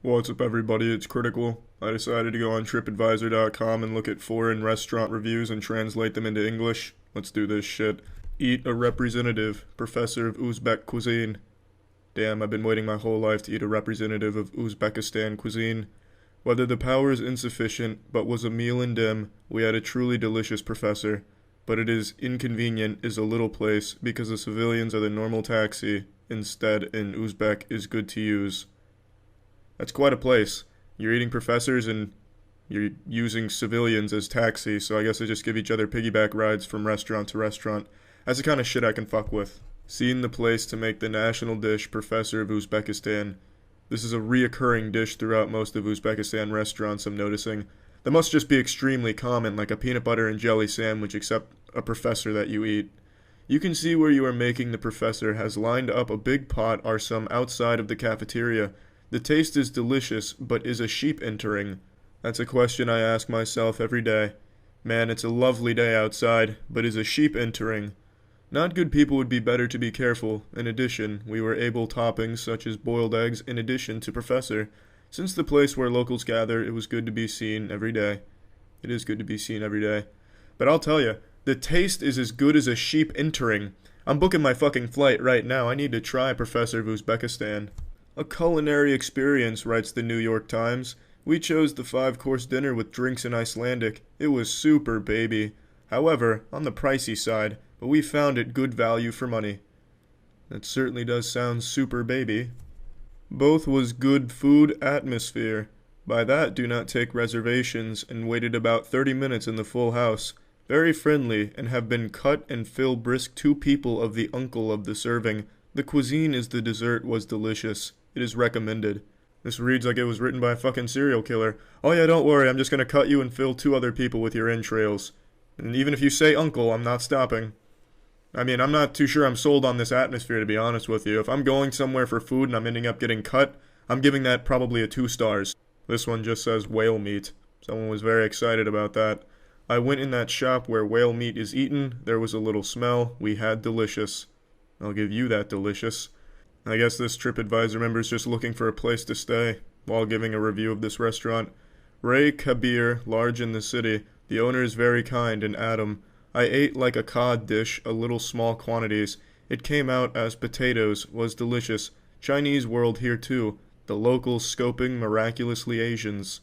What's up, everybody? It's Critical. I decided to go on TripAdvisor.com and look at foreign restaurant reviews and translate them into English. Let's do this shit. Eat a representative, professor of Uzbek cuisine. Damn, I've been waiting my whole life to eat a representative of Uzbekistan cuisine. Whether the power is insufficient, but was a meal in dim, we had a truly delicious professor. But it is inconvenient is a little place because the civilians are the normal taxi. Instead, in Uzbek is good to use. That's quite a place. You're eating professors and you're using civilians as taxis, so I guess they just give each other piggyback rides from restaurant to restaurant. That's the kind of shit I can fuck with. Seen the place to make the national dish Professor of Uzbekistan. This is a reoccurring dish throughout most of Uzbekistan restaurants, I'm noticing. That must just be extremely common, like a peanut butter and jelly sandwich, except a professor that you eat. You can see where you are making the professor has lined up a big pot or some outside of the cafeteria. The taste is delicious, but is a sheep entering? That's a question I ask myself every day. Man, it's a lovely day outside, but is a sheep entering? Not good people would be better to be careful. In addition, we were able toppings such as boiled eggs in addition to Professor. Since the place where locals gather, it was good to be seen every day. It is good to be seen every day. But I'll tell you, the taste is as good as a sheep entering. I'm booking my fucking flight right now. I need to try Professor of Uzbekistan. A culinary experience, writes the New York Times. We chose the 5-course dinner with drinks in Icelandic. It was super, baby. However, on the pricey side, but we found it good value for money. That certainly does sound super, baby. Both was good food atmosphere. By that, do not take reservations, and waited about 30 minutes in the full house. Very friendly, and have been cut and fill brisk 2 people of the uncle of the serving. The cuisine is the dessert was delicious. It is recommended. This reads like it was written by a fucking serial killer. Oh yeah, don't worry, I'm just gonna cut you and fill 2 other people with your entrails. And even if you say uncle, I'm not stopping. I mean, I'm not too sure I'm sold on this atmosphere, to be honest with you. If I'm going somewhere for food and I'm ending up getting cut, I'm giving that probably a 2 stars. This one just says whale meat. Someone was very excited about that. I went in that shop where whale meat is eaten. There was a little smell. We had delicious. I'll give you that delicious. I guess this TripAdvisor member is just looking for a place to stay while giving a review of this restaurant. Ray Kabir, large in the city. The owner is very kind, and Adam. I ate like a cod dish, a little small quantities. It came out as potatoes, was delicious. Chinese world here too. The locals scoping miraculously Asians.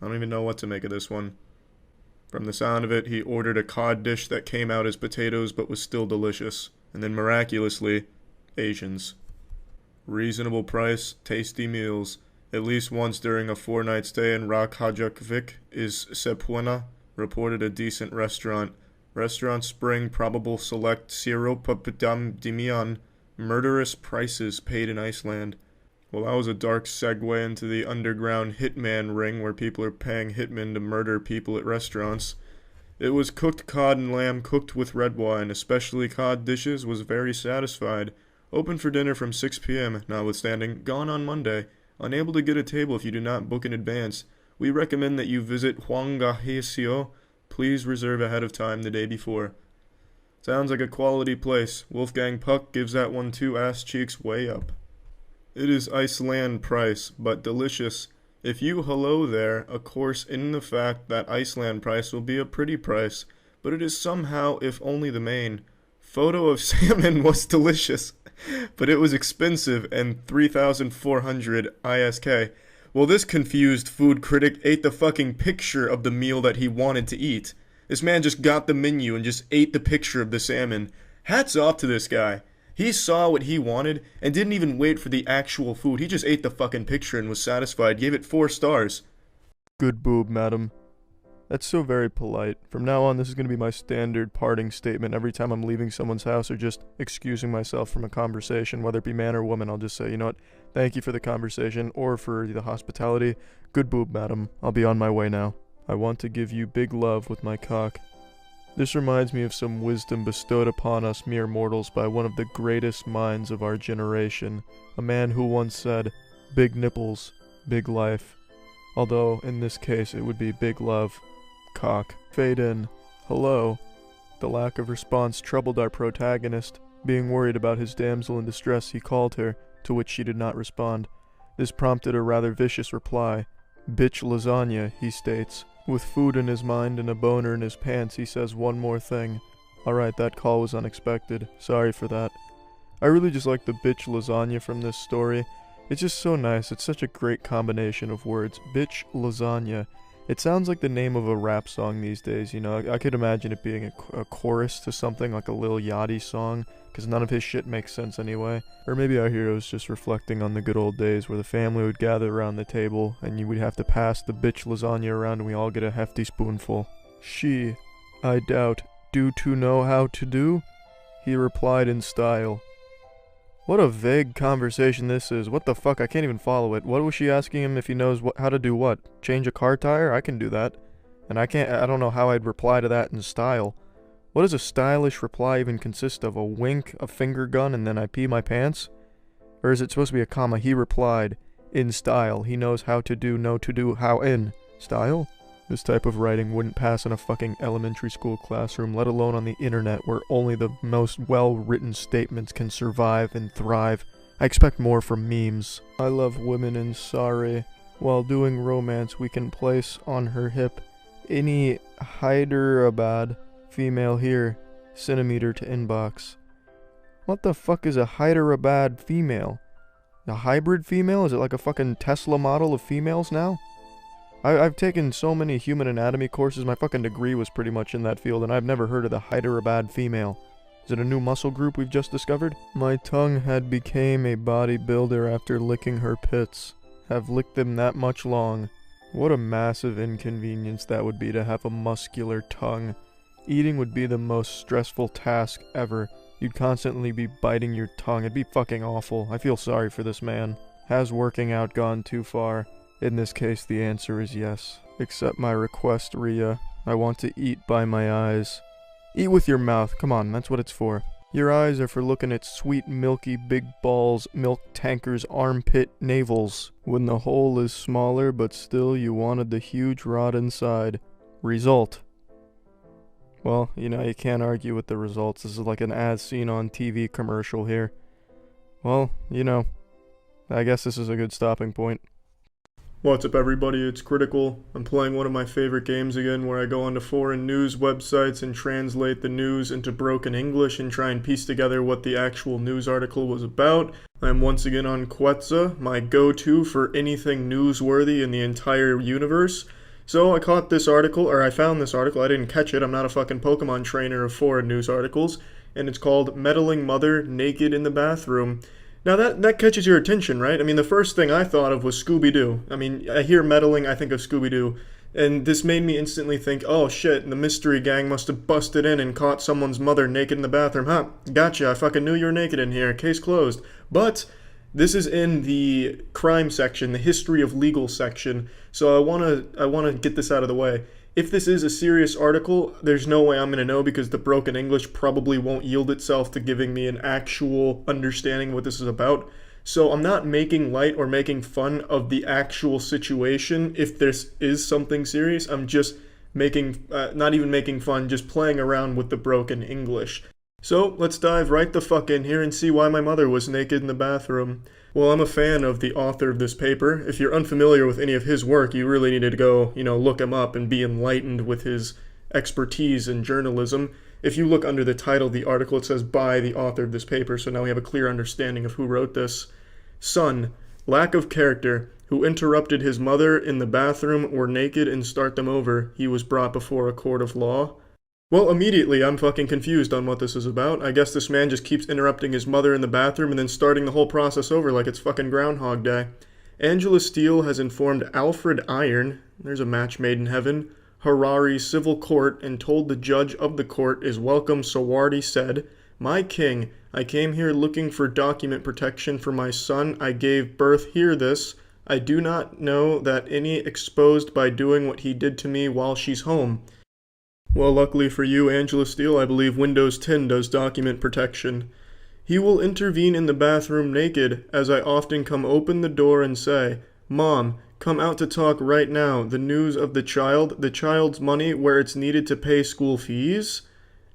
I don't even know what to make of this one. From the sound of it, he ordered a cod dish that came out as potatoes but was still delicious. And then miraculously, Asians. Reasonable price, tasty meals. At least once during a 4-night stay in Reykjavik is Sepuena reported a decent restaurant. Restaurant Spring probable select Dimian. Murderous prices paid in Iceland. Well, that was a dark segue into the underground hitman ring where people are paying hitmen to murder people at restaurants. It was cooked cod and lamb cooked with red wine, especially cod dishes, was very satisfied. Open for dinner from 6 p.m., notwithstanding, gone on Monday. Unable to get a table if you do not book in advance. We recommend that you visit Hwangahesio. Please reserve ahead of time the day before. Sounds like a quality place. Wolfgang Puck gives that one 2 ass cheeks way up. It is Iceland price, but delicious. If you hello there, of course in the fact that Iceland price will be a pretty price, but it is somehow, if only the main. Photo of salmon was delicious, but it was expensive and 3,400 ISK. Well, this confused food critic ate the fucking picture of the meal that he wanted to eat. This man just got the menu and just ate the picture of the salmon. Hats off to this guy. He saw what he wanted and didn't even wait for the actual food. He just ate the fucking picture and was satisfied. Gave it 4 stars. Good boob, madam. That's so very polite. From now on, this is going to be my standard parting statement every time I'm leaving someone's house or just excusing myself from a conversation, whether it be man or woman. I'll just say, you know what, thank you for the conversation or for the hospitality. Good boob, madam. I'll be on my way now. I want to give you big love with my cock. This reminds me of some wisdom bestowed upon us mere mortals by one of the greatest minds of our generation, a man who once said, big nipples, big life. Although, in this case, it would be big love. Cock. Fade in. Hello. The lack of response troubled our protagonist. Being worried about his damsel in distress, he called her, to which she did not respond. This prompted a rather vicious reply. "Bitch lasagna," he states. With food in his mind and a boner in his pants, he says one more thing. Alright, that call was unexpected. Sorry for that. I really just like the bitch lasagna from this story. It's just so nice. It's such a great combination of words. Bitch lasagna. It sounds like the name of a rap song these days, you know. I could imagine it being a chorus to something like a Lil Yachty song, because none of his shit makes sense anyway. Or maybe our hero's just reflecting on the good old days where the family would gather around the table, and you would have to pass the bitch lasagna around and we all get a hefty spoonful. She, I doubt, do to know how to do? He replied in style. What a vague conversation this is. What the fuck? I can't even follow it. What was she asking him if he knows how to do what? Change a car tire? I can do that. And I don't know how I'd reply to that in style. What does a stylish reply even consist of? A wink, a finger gun, and then I pee my pants? Or is it supposed to be a comma? He replied, in style. He knows how to do, know to do, how in style? This type of writing wouldn't pass in a fucking elementary school classroom, let alone on the internet where only the most well-written statements can survive and thrive. I expect more from memes. I love women in sari. While doing romance, we can place on her hip any Hyderabad female here, centimeter to inbox. What the fuck is a Hyderabad female? A hybrid female? Is it like a fucking Tesla model of females now? I've taken so many human anatomy courses, my fucking degree was pretty much in that field, and I've never heard of the Hyderabad female. Is it a new muscle group we've just discovered? My tongue had became a bodybuilder after licking her pits. Have licked them that much long. What a massive inconvenience that would be to have a muscular tongue. Eating would be the most stressful task ever. You'd constantly be biting your tongue. It'd be fucking awful. I feel sorry for this man. Has working out gone too far? In this case, the answer is yes. Accept my request, Rhea. I want to eat by my eyes. Eat with your mouth. Come on, that's what it's for. Your eyes are for looking at sweet, milky, big balls, milk tankers, armpit navels. When the hole is smaller, but still you wanted the huge rod inside. Result. Well, you know, you can't argue with the results. This is like an as seen on TV commercial here. Well, you know, I guess this is a good stopping point. What's up everybody, it's Critical. I'm playing one of my favorite games again where I go onto foreign news websites and translate the news into broken English and try and piece together what the actual news article was about. I'm once again on Quetza, my go-to for anything newsworthy in the entire universe. So I found this article, I didn't catch it, I'm not a fucking Pokemon trainer of foreign news articles, and it's called Meddling Mother Naked in the Bathroom. Now that catches your attention, right? I mean, the first thing I thought of was Scooby-Doo. I mean, I hear meddling, I think of Scooby-Doo. And this made me instantly think, oh shit, the mystery gang must have busted in and caught someone's mother naked in the bathroom. Huh, gotcha, I fucking knew you were naked in here, case closed. But this is in the crime section, the history of legal section, so I wanna get this out of the way. If this is a serious article, there's no way I'm going to know because the broken English probably won't yield itself to giving me an actual understanding of what this is about. So I'm not making light or making fun of the actual situation if this is something serious. I'm just not even making fun, just playing around with the broken English. So let's dive right the fuck in here and see why my mother was naked in the bathroom. Well, I'm a fan of the author of this paper. If you're unfamiliar with any of his work, you really need to go, look him up and be enlightened with his expertise in journalism. If you look under the title of the article, it says by the author of this paper, so now we have a clear understanding of who wrote this. Son, lack of character, who interrupted his mother in the bathroom or naked and start them over. He was brought before a court of law. Well, immediately, I'm fucking confused on what this is about. I guess this man just keeps interrupting his mother in the bathroom and then starting the whole process over like it's fucking Groundhog Day. Angela Steele has informed Alfred Iron, there's a match made in heaven, Harare Civil Court, and told the judge of the court is welcome. Sawardi said, "My king, I came here looking for document protection for my son. I gave birth here this. I do not know that any exposed by doing what he did to me while she's home." Well, luckily for you, Angela Steele, I believe Windows 10 does document protection. He will intervene in the bathroom naked, as I often come open the door and say, "Mom, come out to talk right now. The news of the child's money where it's needed to pay school fees."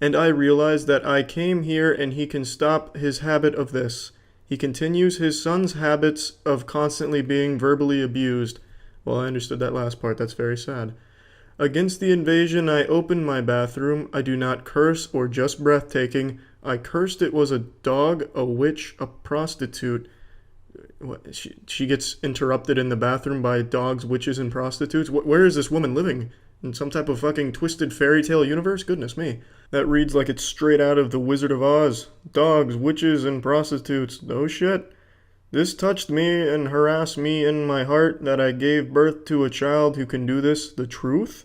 And I realize that I came here and he can stop his habit of this. He continues his son's habits of constantly being verbally abused. Well, I understood that last part. That's very sad. Against the invasion, I opened my bathroom. I do not curse or just breathtaking. I cursed it was a dog, a witch, a prostitute. What, she gets interrupted in the bathroom by dogs, witches, and prostitutes? Where is this woman living? In some type of fucking twisted fairy tale universe? Goodness me. That reads like it's straight out of The Wizard of Oz. Dogs, witches, and prostitutes. Oh shit. This touched me and harassed me in my heart that I gave birth to a child who can do this. The truth?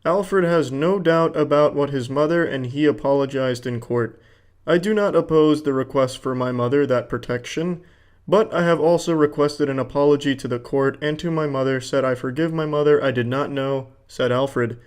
Alfred has no doubt about what his mother, and he apologized in court. I do not oppose the request for my mother, that protection, but I have also requested an apology to the court and to my mother, said I forgive my mother, I did not know, said Alfred.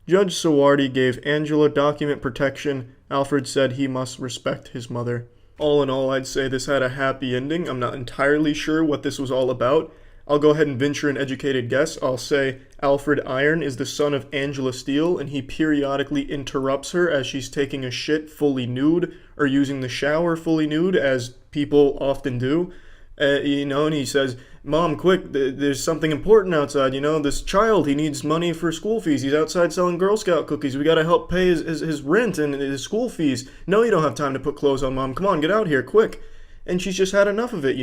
Judge Sawardi gave Angela document protection. Alfred said he must respect his mother. All in all, I'd say this had a happy ending. I'm not entirely sure what this was all about. I'll go ahead and venture an educated guess. I'll say Alfred Iron is the son of Angela Steele, and he periodically interrupts her as she's taking a shit fully nude, or using the shower fully nude, as people often do. And he says, Mom, quick, there's something important outside, this child, he needs money for school fees, he's outside selling Girl Scout cookies, we gotta help pay his rent and his school fees. No, you don't have time to put clothes on, Mom, come on, get out here, quick. And she's just had enough of it,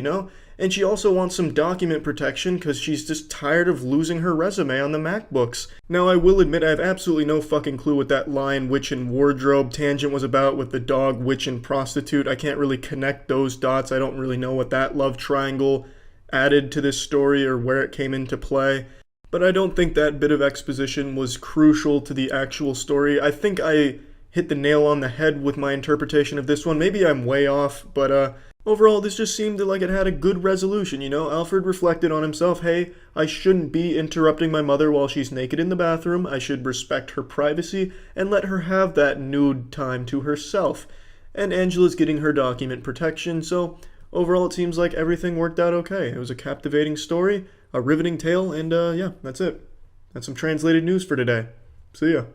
And she also wants some document protection because she's just tired of losing her resume on the MacBooks. Now, I will admit I have absolutely no fucking clue what that lion, witch, and wardrobe tangent was about with the dog, witch, and prostitute. I can't really connect those dots. I don't really know what that love triangle added to this story or where it came into play. But I don't think that bit of exposition was crucial to the actual story. I think I hit the nail on the head with my interpretation of this one. Maybe I'm way off, but overall, this just seemed like it had a good resolution, Alfred reflected on himself, hey, I shouldn't be interrupting my mother while she's naked in the bathroom. I should respect her privacy and let her have that nude time to herself. And Angela's getting her document protection, so overall it seems like everything worked out okay. It was a captivating story, a riveting tale, and yeah, that's it. That's some translated news for today. See ya.